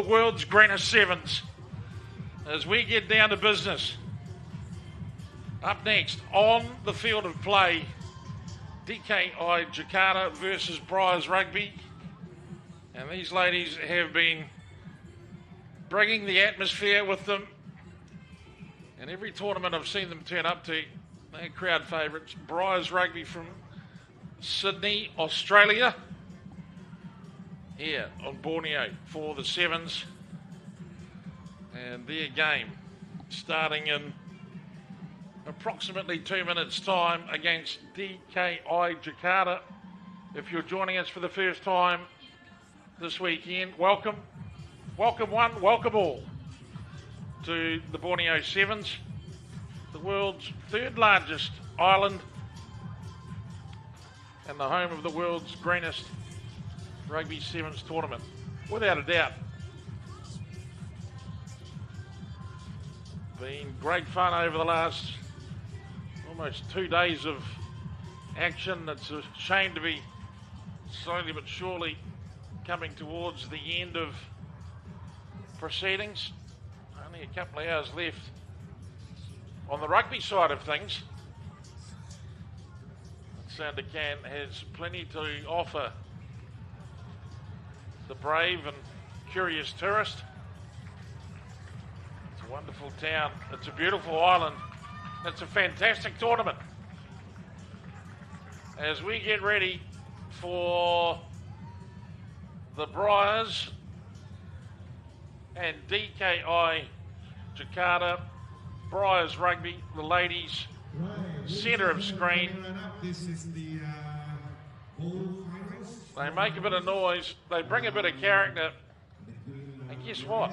The world's greenest sevens as we get down to business. Up next on the field of play, DKI Jakarta versus Briars Rugby. And these ladies have been bringing the atmosphere with them. And every tournament I've seen them turn up to, they're crowd favourites. Briars Rugby from Sydney, Australia, here on Borneo for the sevens. And their game starting in approximately 2 minutes' time against DKI Jakarta. If you're joining us for the first time this weekend, welcome. Welcome one, welcome all to the Borneo Sevens, the world's third largest island and the home of the world's greenest Rugby Sevens tournament, without a doubt. Been great fun over the last almost 2 days of action. It's a shame to be slowly but surely coming towards the end of proceedings. Only a couple of hours left on the rugby side of things. Sandakan has plenty to offer the brave and curious tourist. It's a wonderful town. It's a beautiful island. It's a fantastic tournament. As we get ready for the Briars and DKI Jakarta, Briars Rugby, the ladies, centre of screen. This is the They make a bit of noise, they bring a bit of character, and guess what?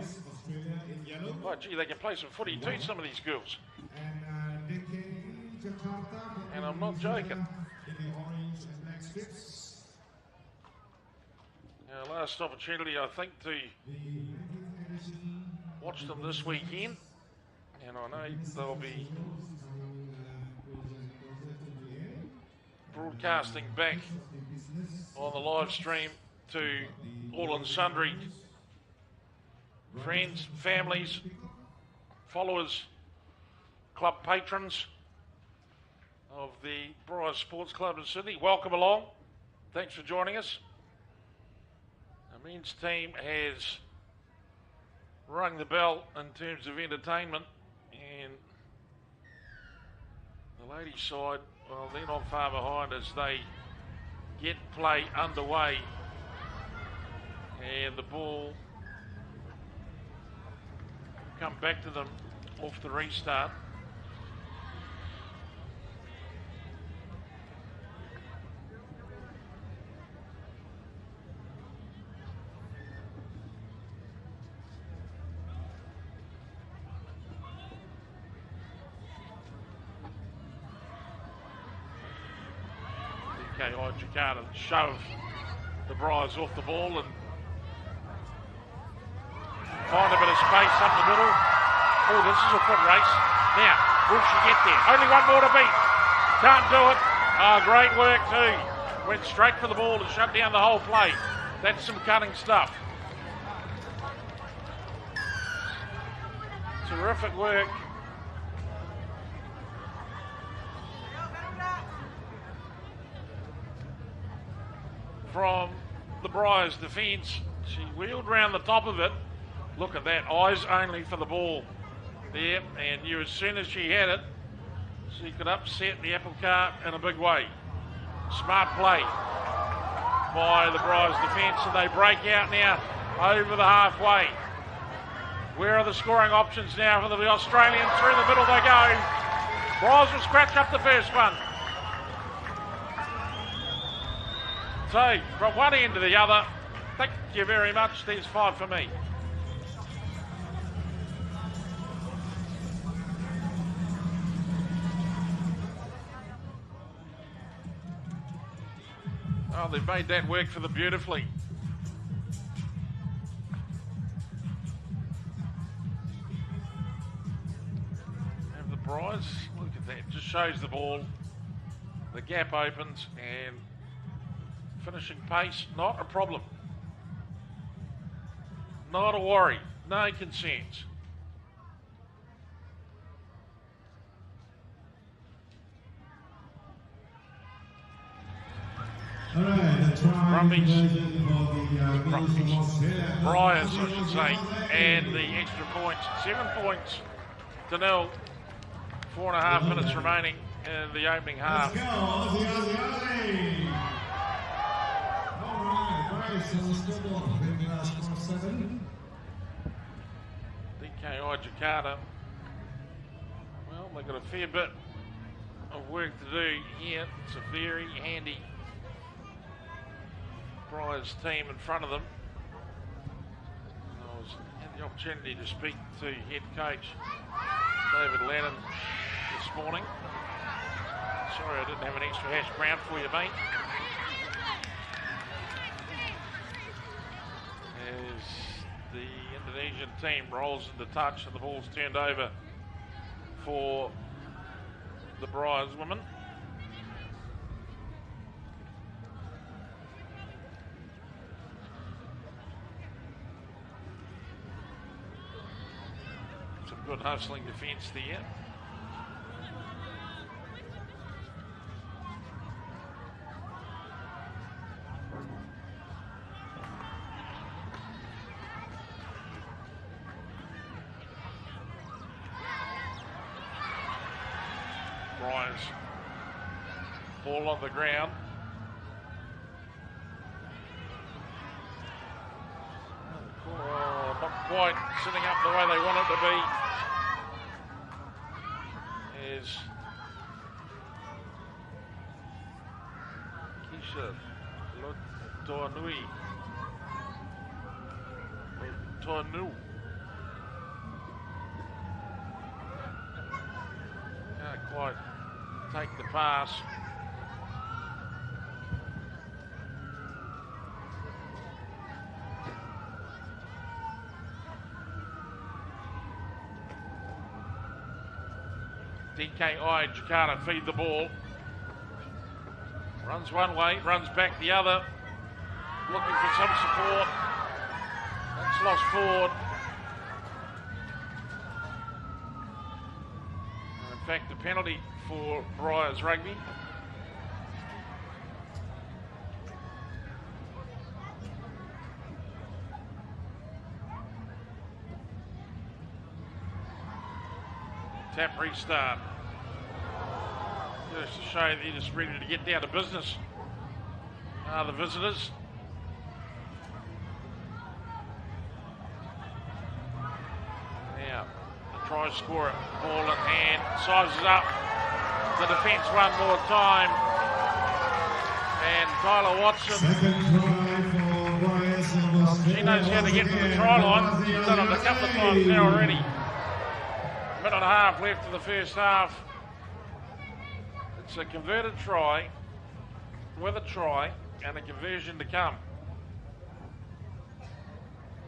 Oh gee, they can play some footy too, some of these girls. And I'm not joking. Our last opportunity, I think, to watch them this weekend, and I know they'll be broadcasting back on the live stream to all and sundry friends, families, followers, club patrons of the Briars Sports Club in Sydney. Welcome along. Thanks for joining us. The men's team has rung the bell in terms of entertainment, and the ladies' side, well, they're not far behind as they get play underway, and the ball will come back to them off the restart. DKI Jakarta shove the Briars off the ball and find a bit of space up the middle. Oh, this is a foot race. Now, will she get there? Only one more to beat. Can't do it. Oh, great work too. Went straight for the ball and shut down the whole play. That's some cunning stuff. Terrific work. From the Briars defence. She wheeled round the top of it. Look at that, eyes only for the ball there, and knew as soon as she had it, she could upset the apple cart in a big way. Smart play by the Briars defence, and they break out now over the halfway. Where are the scoring options now for the Australians? Through the middle they go. Briars will scratch up the first one. So, from one end to the other, thank you very much. There's 5 for me. Oh, they've made that work for them beautifully. And the Briars, look at that, just shows the ball. The gap opens and finishing pace, not a problem. not a worry. No concerns. Brumbies, Briars, I should say, and the extra points. 7 points to 0. 4.5 minutes remaining in the opening half. DKI Jakarta. Well, they've got a fair bit of work to do here. It's a very handy Briars team in front of them. I had the opportunity to speak to head coach David Lennon this morning. Sorry I didn't have an extra hash brown for you, mate. As the Indonesian team rolls into touch and the ball's turned over for the Briars women. Some good hustling defence there. Briars ball on the ground. Oh, not quite sitting up the way they want it to be. Is Kisha Lotonui. Tonu. Can't quite take the pass. DKI Jakarta feed the ball. Runs one way, runs back the other. Looking for some support. That's lost forward. And in fact, a penalty for Briars Rugby. Tap restart. Just to show they're just ready to get down to business. The visitors. Now, the try scorer, ball in hand, sizes up the defence one more time. And Tyler Watson, she knows how to get to the try line. She's done it a couple of times now already. Minute and a half left in the first half. It's a converted try with a try and a conversion to come.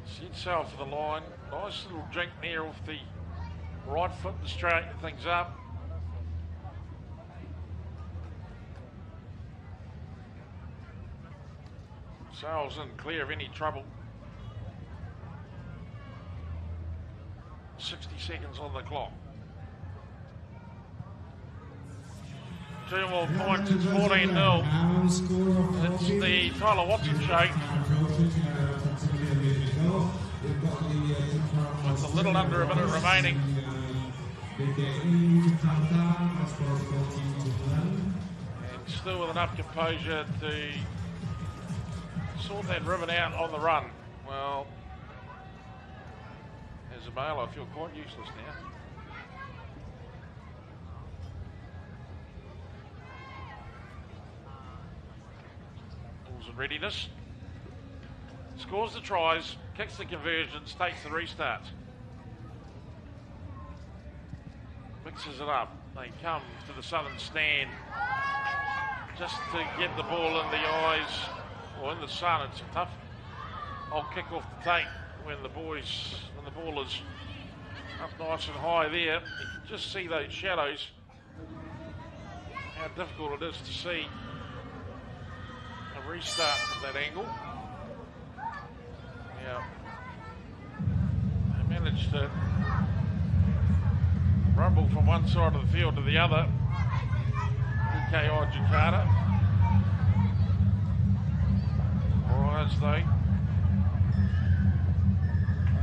Set sail for the line. Nice little drink there off the right foot to straighten things up. Sails in clear of any trouble. 60 seconds on the clock. 2 more points, it's 14-0. It's the Tyler Watson show. With a little under a minute remaining. And still with enough composure to sort that ribbon out on the run. Well, as a male, I feel quite useless now. Balls in readiness. Scores the tries, kicks the conversions, takes the restarts. Mixes it up. They come to the southern stand just to get the ball in the eyes or in the sun. It's a tough old kick off the tape. When the ball is up nice and high there, you can just see those shadows, how difficult it is to see a restart from that angle. Yeah, managed to rumble from one side of the field to the other. DKI Jakarta. Briars, though,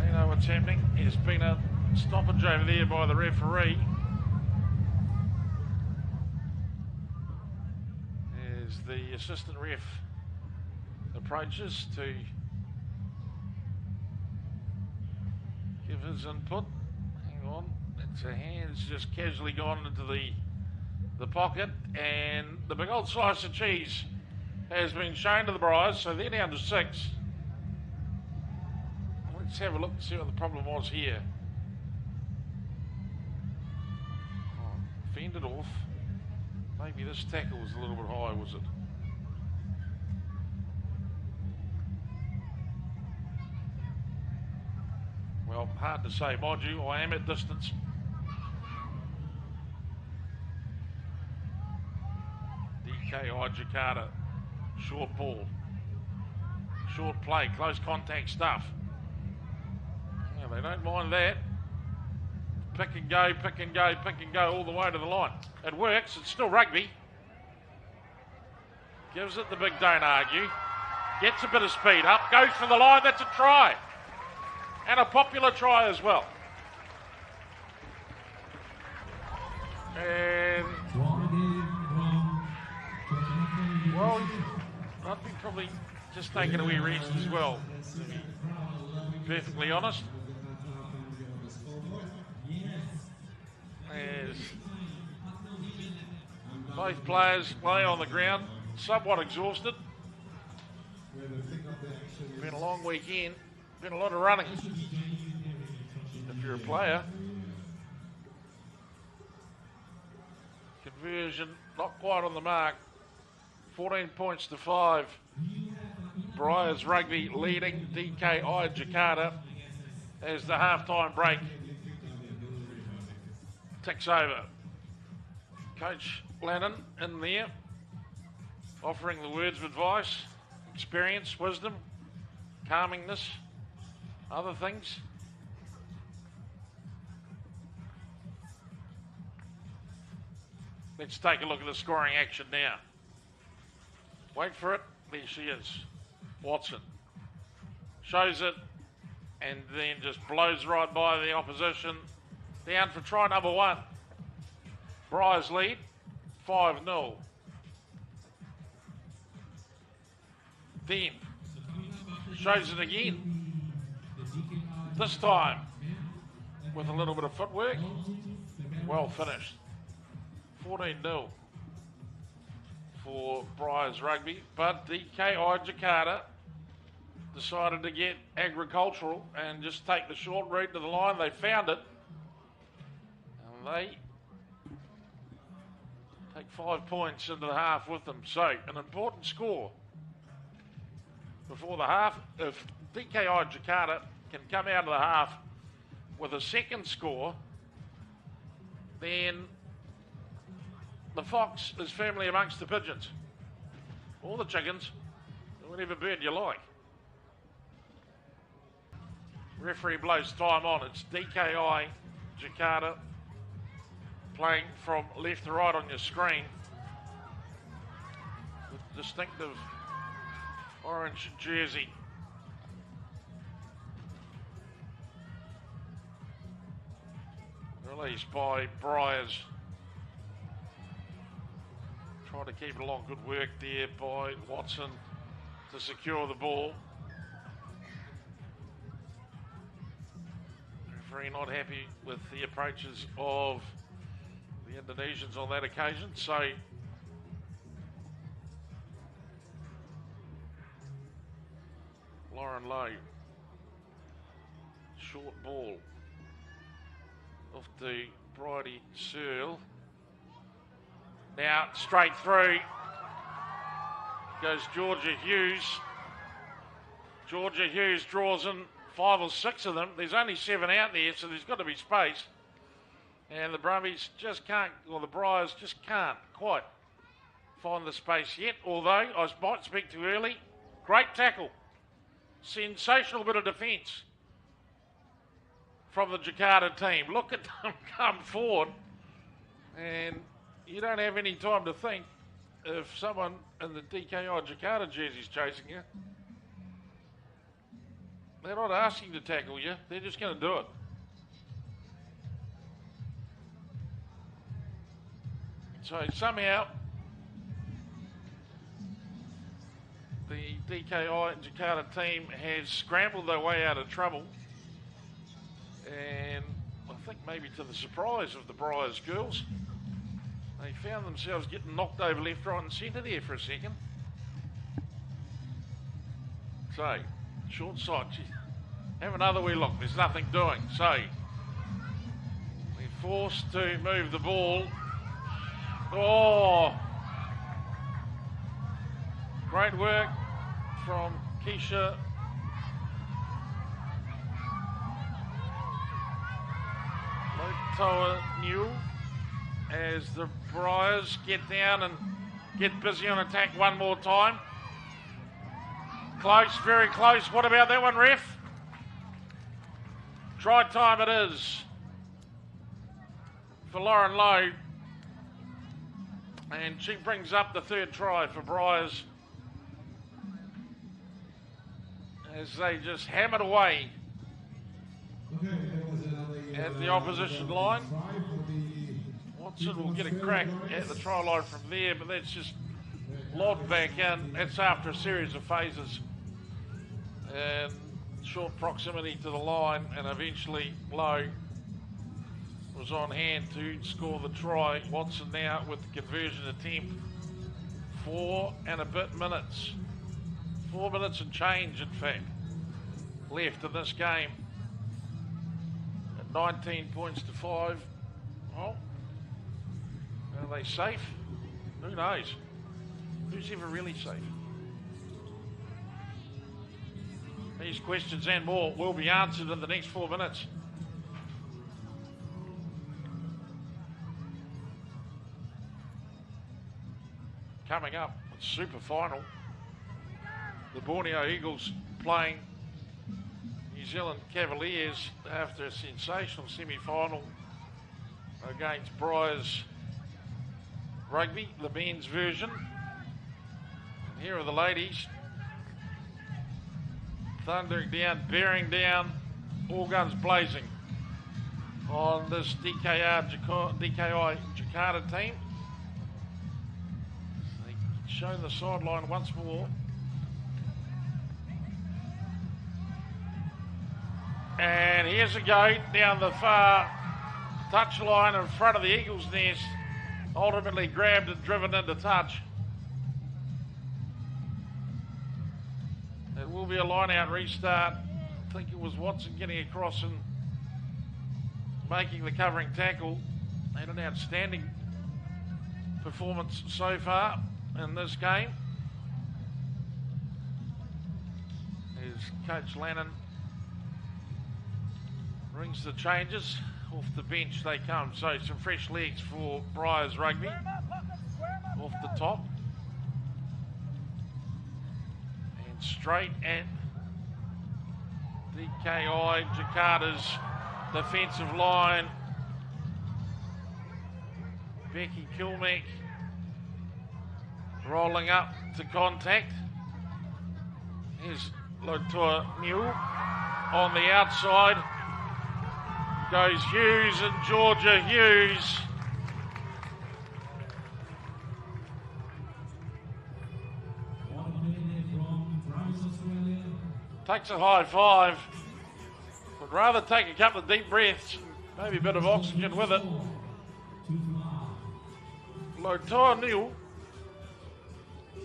they know what's happening. There's been a stoppage over there by the referee. As the assistant ref approaches to give his input. Hang on, it's a hand's just casually gone into the pocket, and the big old slice of cheese has been shown to the Briars, so they're down to 6. Let's have a look and see what the problem was here. Oh, fended off. Maybe this tackle was a little bit high, was it? Well, hard to say. Mind you, I am at distance. DKI Jakarta. Short ball. Short play. Close contact stuff. Yeah, they don't mind that. Pick and go, pick and go, pick and go all the way to the line. It works. It's still rugby. Gives it the big don't argue. Gets a bit of speed up. Goes for the line. That's a try. And a popular try as well. And, well, rugby probably just taken a wee rest as well, to be perfectly honest. As both players play on the ground, somewhat exhausted. Been a long weekend. Been a lot of running if you're a player. Conversion not quite on the mark. 14 points to 5. Briars Rugby leading DKI Jakarta as the halftime break ticks over. Coach Lennon in there offering the words of advice, experience, wisdom, calmingness, other things. Let's take a look at the scoring action now. Wait for it. There she is. Watson shows it and then just blows right by the opposition. Down for try number 1. Briars lead 5-0. Then shows it again. This time with a little bit of footwork. Well finished. 14-0 for Briars Rugby, but DKI Jakarta decided to get agricultural and just take the short route to the line. They found it, and they take 5 points into the half with them. So an important score before the half. If DKI Jakarta can come out of the half with a second score, then the fox is firmly amongst the pigeons, or the chickens, or whatever bird you like. Referee blows time on. It's DKI Jakarta playing from left to right on your screen with distinctive orange jersey. Released by Briars. Try to keep it along. Good work there by Watson to secure the ball. Referee not happy with the approaches of the Indonesians on that occasion. So Lauren Lowe, short ball off to Bridie Searle. Now straight through goes Georgia Hughes. Georgia Hughes draws in 5 or 6 of them. There's only 7 out there, so there's got to be space. And the Brumbies just can't, or the Briars just can't quite find the space yet. Although I might speak too early. Great tackle. Sensational bit of defence from the Jakarta team. Look at them come forward, and you don't have any time to think if someone in the DKI Jakarta jersey is chasing you. They're not asking to tackle you, they're just going to do it. So somehow the DKI Jakarta team has scrambled their way out of trouble, and I think maybe to the surprise of the Briars girls, they found themselves getting knocked over left, right and centre there for a second. So, short side, have another wee look, there's nothing doing. So, we're forced to move the ball. Oh, great work from Keisha Lotoa New as the Briars get down and get busy on attack one more time. Close, very close. What about that one, ref? Try time it is for Lauren Lowe. And she brings up the third try for Briars as they just hammered away at the opposition line. Watson will get a crack at the try line from there, but that's just lobbed back in. That's after a series of phases and short proximity to the line, and eventually Lowe was on hand to score the try. Watson now with the conversion attempt. 4 and a bit minutes. 4 minutes and change, in fact, left in this game. At 19 points to 5. Well, are they safe? Who knows? Who's ever really safe? These questions and more will be answered in the next 4 minutes. Coming up, it's super final. The Borneo Eagles playing New Zealand Cavaliers after a sensational semi-final against Briars Rugby, the men's version. And here are the ladies thundering down, bearing down, all guns blazing on this DKI Jakarta team. Show the sideline once more. And here's a go down the far touchline in front of the Eagles' nest. Ultimately grabbed and driven into touch. It will be a line-out restart. I think it was Watson getting across and making the covering tackle. And an outstanding performance so far in this game. As Coach Lannon brings the changes. Off the bench they come. So some fresh legs for Briars Rugby. Off the top. And straight at DKI Jakarta's defensive line. Becky Kilmack rolling up to contact. Here's Lotoa New on the outside. Goes Hughes and Georgia Hughes. Takes a high five. Would rather take a couple of deep breaths, maybe a bit of oxygen with it. Lotoa New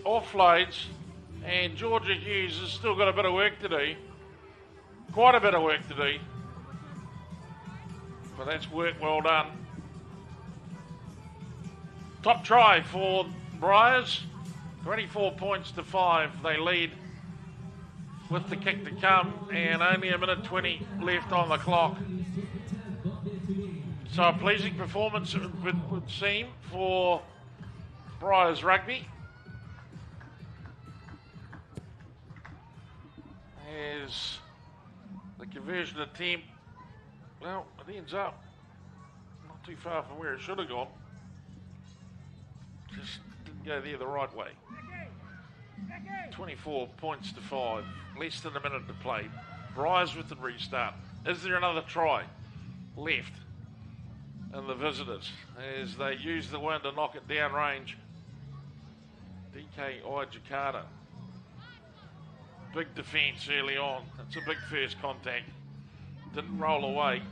offloads, and Georgia Hughes has still got a bit of work to do. Quite a bit of work to do. But that's work well done. Top try for Briars. 24 points to 5. They lead with the kick to come, and only a minute 20 left on the clock. So a pleasing performance it would seem for Briars Rugby. As the conversion attempt Well, it ends up not too far from where it should have gone. Just didn't go there the right way. 24 points to 5. Less than a minute to play. Briars with the restart. Is there another try left? And the visitors, as they use the wind to knock it down range. DKI Jakarta. Big defence early on. It's a big first contact. Didn't roll away.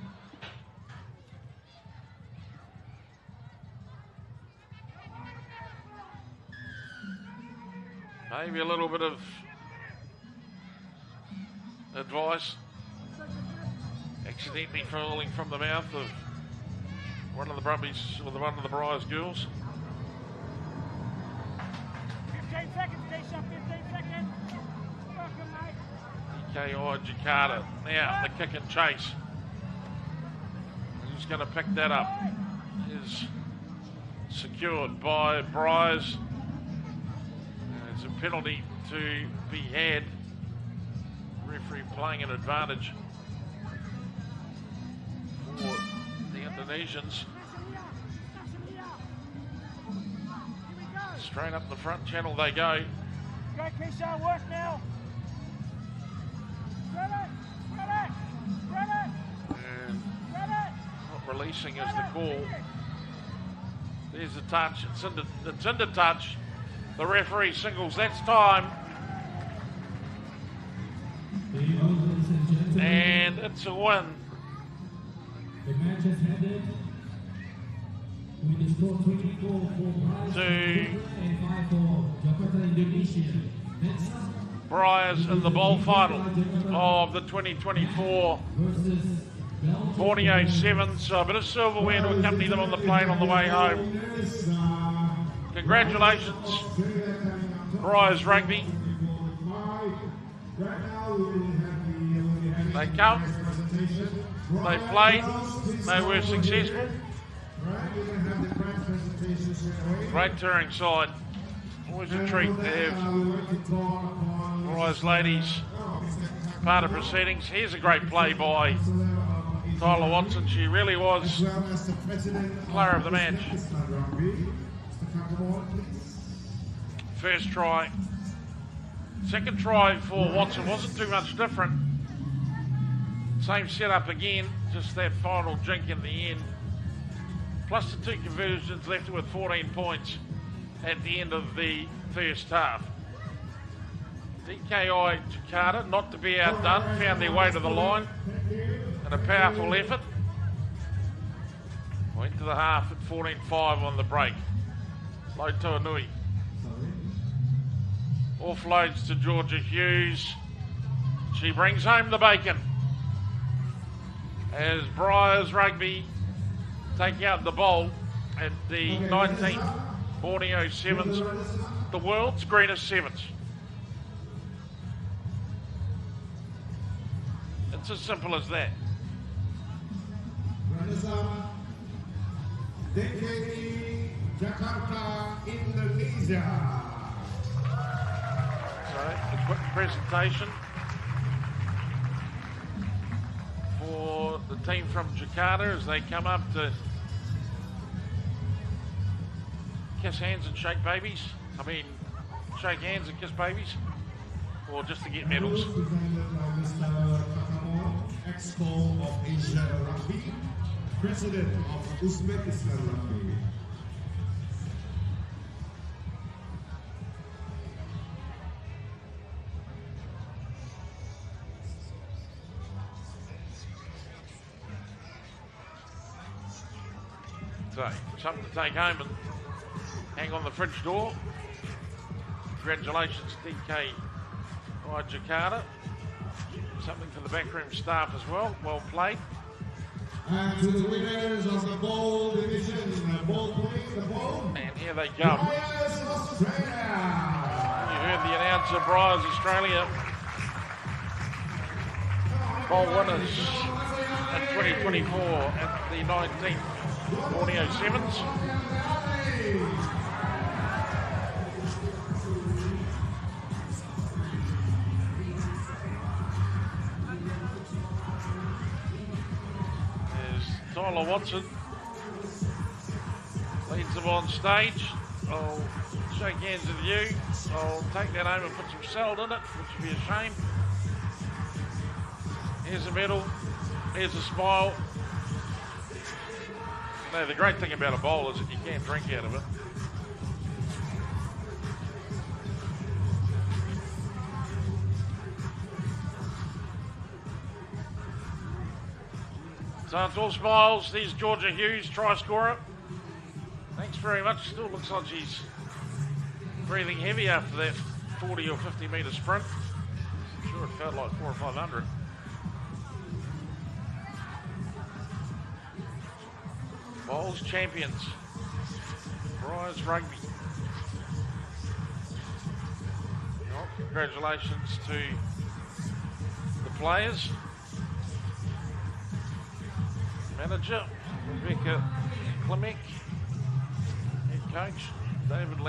Maybe a little bit of advice. Accidentally falling from the mouth of one of the Brumbies, or one of the Briars girls. 15 seconds, Keisha, 15 seconds. DKI Jakarta. Now, the kick and chase. Who's going to pick that up? Is secured by Briars. It's a penalty to be had. Referee playing an advantage for the Indonesians. Straight up the front channel they go. Go, Keisha, work now. And not releasing is the call. There's the touch. It's into touch. The referee singles. That's time. And it's a win. The match has ended with the score 24 for Briars and 5 for Jakarta, Indonesia. Next up, Briars in the bowl final of the 2024 Borneo Sevens. So a bit of silverware to accompany them on the plane on the way home. Congratulations, Briars Rugby. They come, they played, they were successful. Great touring side. Always a treat to have Briars ladies part of proceedings. Here's a great play by Tyler Watson. She really was player of the match. First try. Second try for Watson wasn't too much different. Same setup again, just that final jink in the end. Plus the 2 conversions, left her with 14 points at the end of the first half. DKI Jakarta, not to be outdone, found their way to the line in a powerful effort. Went to the half at 14-5 on the break. Low Tuanui. Offloads to Georgia Hughes. She brings home the bacon. As Briars Rugby take out the bowl at the 19th Borneo Sevens, the world's greenest sevens. It's as simple as that. DKI Jakarta, Indonesia. So, a quick presentation for the team from Jakarta as they come up to kiss hands and shake babies. I mean, shake hands and kiss babies, or just to get medals. Expo of Asia Rugby, President of Uzbekistan Rugby. So, something to take home and hang on the fridge door. Congratulations, DKI Jakarta. Something for the backroom staff as well. Well played. And to the winners of the bowl division, the bowl playing the bowl. And here they come. Briars, Australia. You heard the announcer, Briars, Australia. Bowl winners in 2024 at the 19th Borneo Sevens. Tyler Watson leads them on stage. I'll shake hands with you. I'll take that home and put some salt in it, which would be a shame. Here's a medal. Here's a smile. No, the great thing about a bowl is that you can't drink out of it. So it's all smiles. There's Georgia Hughes, try scorer. Thanks very much. Still looks like she's breathing heavy after that 40 or 50 metre sprint. I'm sure it felt like 400 or 500. Bowls champions, Briars Rugby. Well, congratulations to the players. Manager, Rebecca Klimek, head coach, David Lam.